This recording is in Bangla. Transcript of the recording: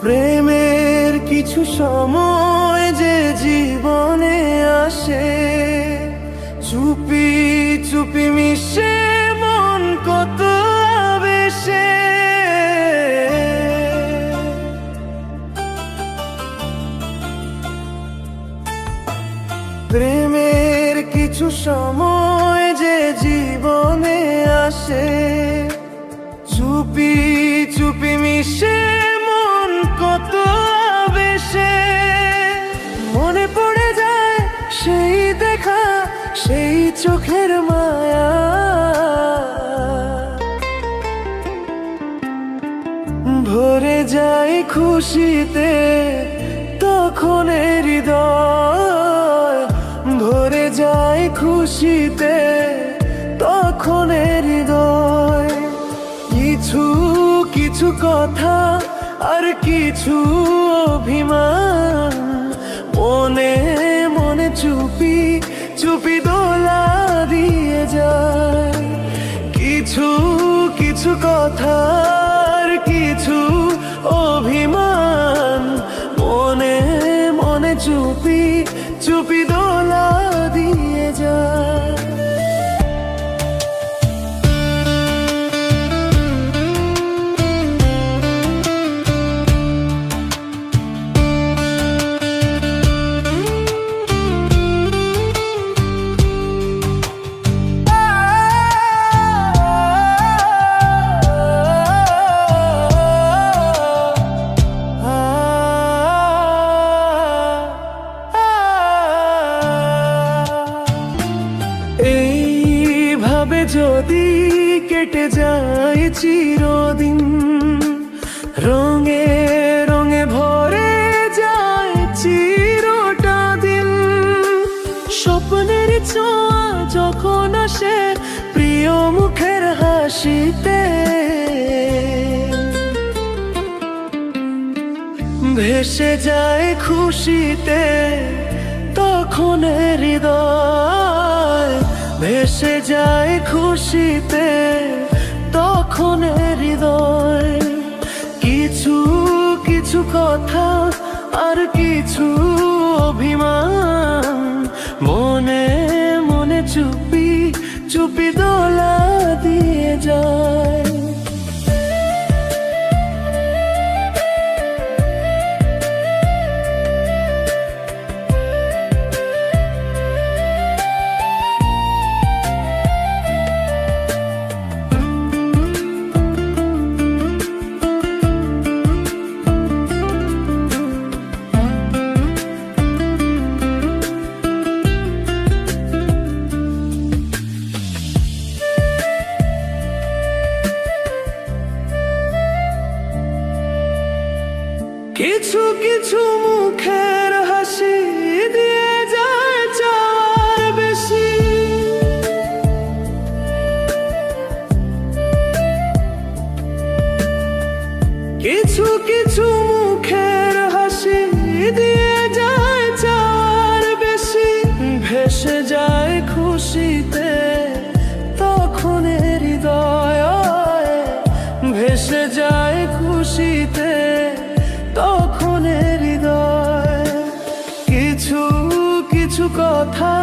প্রেমের কিছু সময় যে জীবনে আসে, চুপি চুপি মিশে মন কত আবেশে। প্রেমের কিছু সময় যে জীবনে আসে, চুপি চুপি মিশে মন কত আবেশে। মনে পড়ে যায় সেই দেখা, সেই চোখের মায়া, ভরে যায় খুশিতে তখন হৃদয়, ভরে যায় খুশিতে তখন হৃদয়। কিছু কিছু কথা আর কিছু অভিমান, মনে মনে চুপি চুপি দোলা দিয়ে যায়। কিছু কিছু কথা আর কিছু অভিমান, মনে মনে চুপি চুপি দোলা দিয়ে যায়। এইভাবে যদি কেটে যায় চিরদিন, রঙে রঙে ভরে যায় চিরটা দিন। স্বপ্নের ছোঁয়া যখন আসে প্রিয় মুখের হাসিতে, ভেসে যায় খুশিতে তখন হৃদয়, ভেসে যায় খুশিতে তখন হৃদয়। কিছু কিছু কথা আর কিছু অভিমান, মনে মনে চুপি চুপি দোলা দিয়ে যায়। কিছু কিছু মুখের হাসি দিয়ে যায় চার বেশি, কিছু কিছু মুখের হাসি দিয়ে যায় চার বেশি। ভেসে যায় খুশিতে তখন হৃদয়, ভেসে যায় খুশিতে তখন হৃদয়। কিছু কিছু কথা